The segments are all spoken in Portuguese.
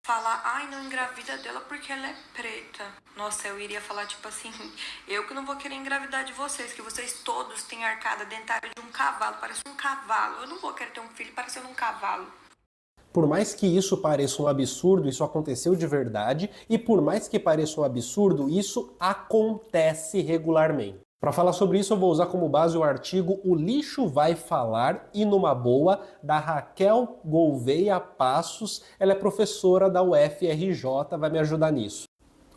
falar, ai, não engravida dela porque ela é preta. Nossa, eu iria falar tipo assim, eu que não vou querer engravidar de vocês, que vocês todos têm a arcada dentária de um cavalo, parece um cavalo. Eu não vou querer ter um filho parecendo um cavalo. Por mais que isso pareça um absurdo, isso aconteceu de verdade, e por mais que pareça um absurdo, isso acontece regularmente. Para falar sobre isso, eu vou usar como base o artigo O Lixo Vai Falar e Numa Boa, da Raquel Gouveia Passos. Ela é professora da UFRJ, vai me ajudar nisso.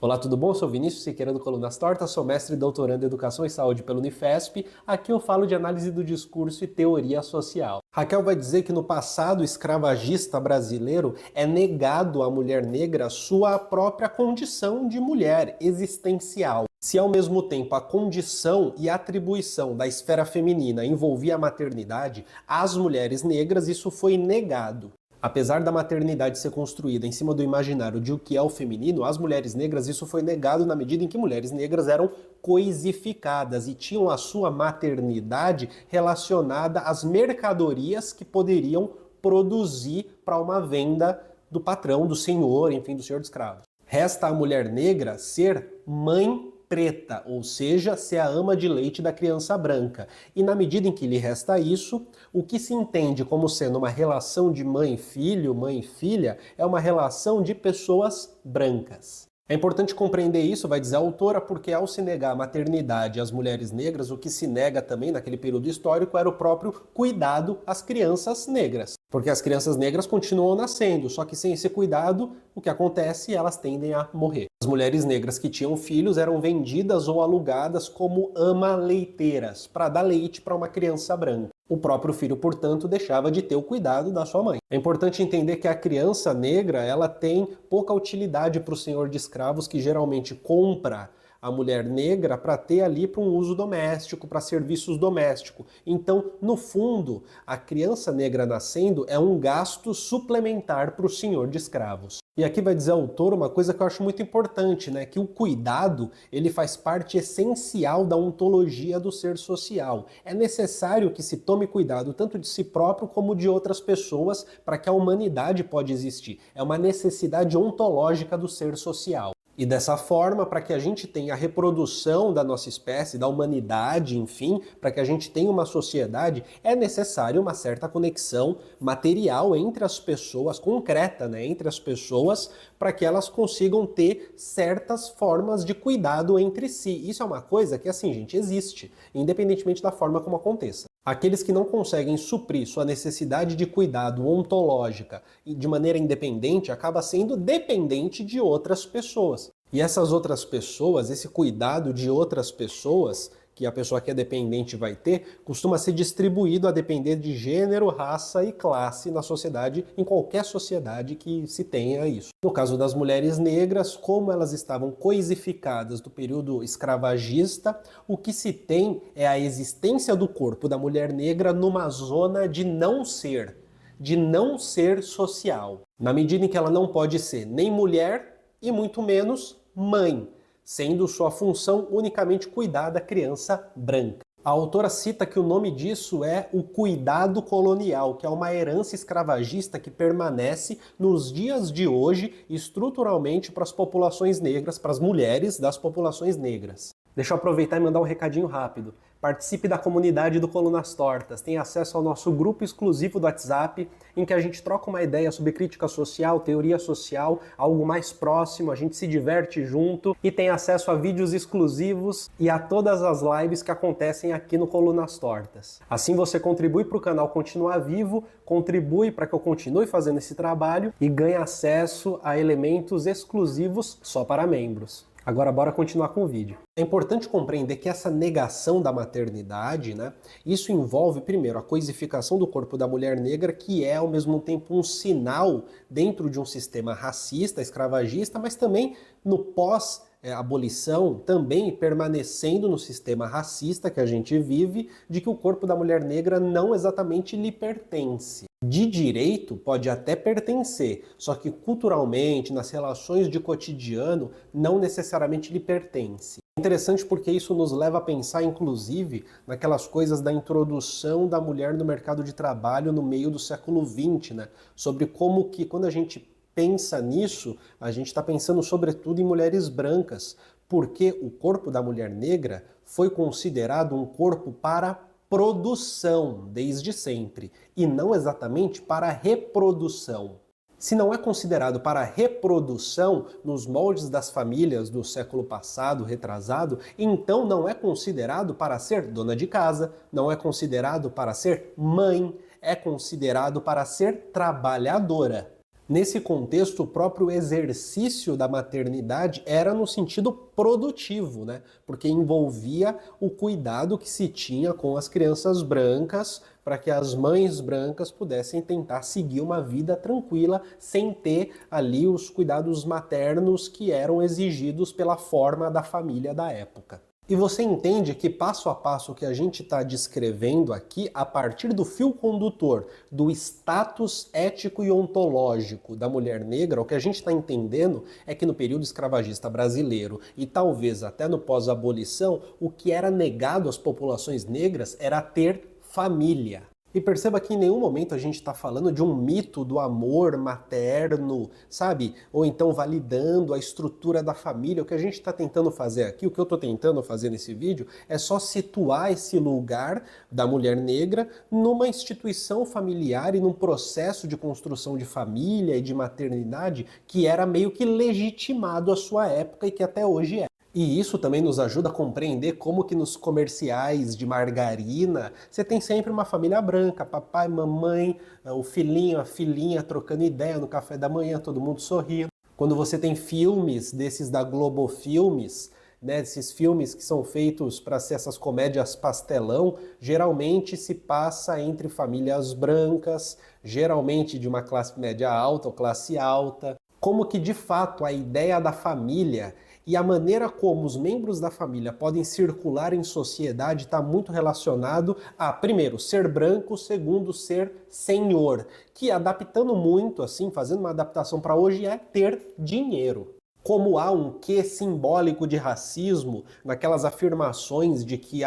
Olá, tudo bom? Eu sou Vinícius Siqueira do Colunas Tortas, sou mestre e doutorando em Educação e Saúde pela Unifesp. Aqui eu falo de análise do discurso e teoria social. Raquel vai dizer que no passado escravagista brasileiro é negado à mulher negra sua própria condição de mulher existencial. Se ao mesmo tempo a condição e atribuição da esfera feminina envolvia a maternidade, às mulheres negras isso foi negado. Apesar da maternidade ser construída em cima do imaginário de o que é o feminino, às mulheres negras isso foi negado na medida em que mulheres negras eram coisificadas e tinham a sua maternidade relacionada às mercadorias que poderiam produzir para uma venda do patrão, do senhor, enfim, do senhor de escravos. Resta à mulher negra ser mãe preta, ou seja, ser a ama de leite da criança branca. E na medida em que lhe resta isso, o que se entende como sendo uma relação de mãe-filho, mãe-filha, é uma relação de pessoas brancas. É importante compreender isso, vai dizer a autora, porque ao se negar a maternidade às mulheres negras, o que se nega também naquele período histórico era o próprio cuidado às crianças negras. Porque as crianças negras continuam nascendo, só que sem esse cuidado, o que acontece? Elas tendem a morrer. As mulheres negras que tinham filhos eram vendidas ou alugadas como ama-leiteiras, para dar leite para uma criança branca. O próprio filho, portanto, deixava de ter o cuidado da sua mãe. É importante entender que a criança negra ela tem pouca utilidade para o senhor de escravos que geralmente compra a mulher negra para ter ali para um uso doméstico, para serviços domésticos. Então, no fundo, a criança negra nascendo é um gasto suplementar para o senhor de escravos. E aqui vai dizer o autor uma coisa que eu acho muito importante, né? Que o cuidado ele faz parte essencial da ontologia do ser social. É necessário que se tome cuidado tanto de si próprio como de outras pessoas para que a humanidade pode existir. É uma necessidade ontológica do ser social. E dessa forma, para que a gente tenha a reprodução da nossa espécie, da humanidade, enfim, para que a gente tenha uma sociedade, é necessário uma certa conexão material entre as pessoas, concreta, né, entre as pessoas, para que elas consigam ter certas formas de cuidado entre si. Isso é uma coisa que, assim, gente, existe, independentemente da forma como aconteça. Aqueles que não conseguem suprir sua necessidade de cuidado ontológica de maneira independente acaba sendo dependente de outras pessoas. E essas outras pessoas, esse cuidado de outras pessoas que a pessoa que é dependente vai ter, costuma ser distribuído a depender de gênero, raça e classe na sociedade, em qualquer sociedade que se tenha isso. No caso das mulheres negras, como elas estavam coisificadas do período escravagista, o que se tem é a existência do corpo da mulher negra numa zona de não ser social. Na medida em que ela não pode ser nem mulher e muito menos mãe, sendo sua função unicamente cuidar da criança branca. A autora cita que o nome disso é o cuidado colonial, que é uma herança escravagista que permanece nos dias de hoje estruturalmente para as populações negras, para as mulheres das populações negras. Deixa eu aproveitar e mandar um recadinho rápido. Participe da comunidade do Colunas Tortas, tem acesso ao nosso grupo exclusivo do WhatsApp, em que a gente troca uma ideia sobre crítica social, teoria social, algo mais próximo, a gente se diverte junto e tem acesso a vídeos exclusivos e a todas as lives que acontecem aqui no Colunas Tortas. Assim você contribui para o canal continuar vivo, contribui para que eu continue fazendo esse trabalho e ganha acesso a elementos exclusivos só para membros. Agora bora continuar com o vídeo. É importante compreender que essa negação da maternidade, né, isso envolve primeiro a coisificação do corpo da mulher negra, que é ao mesmo tempo um sinal dentro de um sistema racista, escravagista, mas também no pós-abolição, também permanecendo no sistema racista que a gente vive, de que o corpo da mulher negra não exatamente lhe pertence. De direito pode até pertencer, só que culturalmente, nas relações de cotidiano, não necessariamente lhe pertence. É interessante porque isso nos leva a pensar, inclusive, naquelas coisas da introdução da mulher no mercado de trabalho no meio do século XX, né? Sobre como que, quando a gente pensa nisso, a gente está pensando sobretudo em mulheres brancas, porque o corpo da mulher negra foi considerado um corpo para produção desde sempre, e não exatamente para reprodução. Se não é considerado para reprodução nos moldes das famílias do século passado, retrasado, então não é considerado para ser dona de casa, não é considerado para ser mãe, é considerado para ser trabalhadora. Nesse contexto, o próprio exercício da maternidade era no sentido produtivo, né? Porque envolvia o cuidado que se tinha com as crianças brancas para que as mães brancas pudessem tentar seguir uma vida tranquila sem ter ali os cuidados maternos que eram exigidos pela forma da família da época. E você entende que passo a passo que a gente está descrevendo aqui, a partir do fio condutor do status ético e ontológico da mulher negra, o que a gente está entendendo é que no período escravagista brasileiro e talvez até no pós-abolição, o que era negado às populações negras era ter família. E perceba que em nenhum momento a gente está falando de um mito do amor materno, sabe? Ou então validando a estrutura da família. O que a gente está tentando fazer aqui, o que eu estou tentando fazer nesse vídeo, é só situar esse lugar da mulher negra numa instituição familiar e num processo de construção de família e de maternidade que era meio que legitimado à sua época e que até hoje é. E isso também nos ajuda a compreender como que nos comerciais de margarina você tem sempre uma família branca, papai, mamãe, o filhinho, a filhinha trocando ideia no café da manhã, todo mundo sorrindo. Quando você tem filmes desses da Globo Filmes, né, esses filmes que são feitos para ser essas comédias pastelão, geralmente se passa entre famílias brancas, geralmente de uma classe média alta ou classe alta. Como que de fato a ideia da família e a maneira como os membros da família podem circular em sociedade está muito relacionado a, primeiro, ser branco, segundo, ser senhor, que adaptando muito, assim, fazendo uma adaptação para hoje, é ter dinheiro. Como há um quê simbólico de racismo naquelas afirmações de que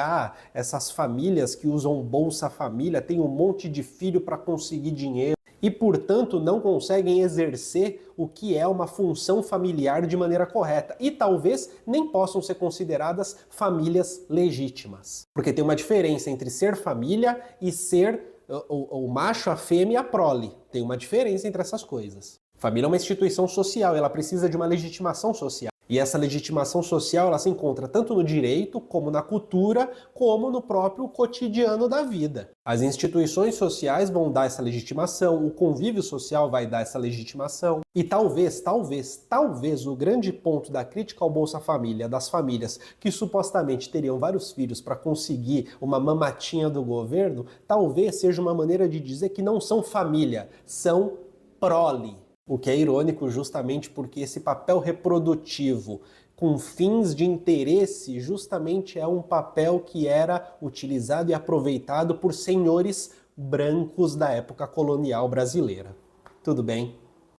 essas famílias que usam Bolsa Família têm um monte de filho para conseguir dinheiro e, portanto, não conseguem exercer o que é uma função familiar de maneira correta e talvez nem possam ser consideradas famílias legítimas. Porque tem uma diferença entre ser família e ser o macho, a fêmea e a prole. Tem uma diferença entre essas coisas. Família é uma instituição social, ela precisa de uma legitimação social. E essa legitimação social ela se encontra tanto no direito, como na cultura, como no próprio cotidiano da vida. As instituições sociais vão dar essa legitimação, o convívio social vai dar essa legitimação. E talvez o grande ponto da crítica ao Bolsa Família, das famílias que supostamente teriam vários filhos para conseguir uma mamatinha do governo, talvez seja uma maneira de dizer que não são família, são prole. O que é irônico justamente porque esse papel reprodutivo com fins de interesse justamente é um papel que era utilizado e aproveitado por senhores brancos da época colonial brasileira. Tudo bem?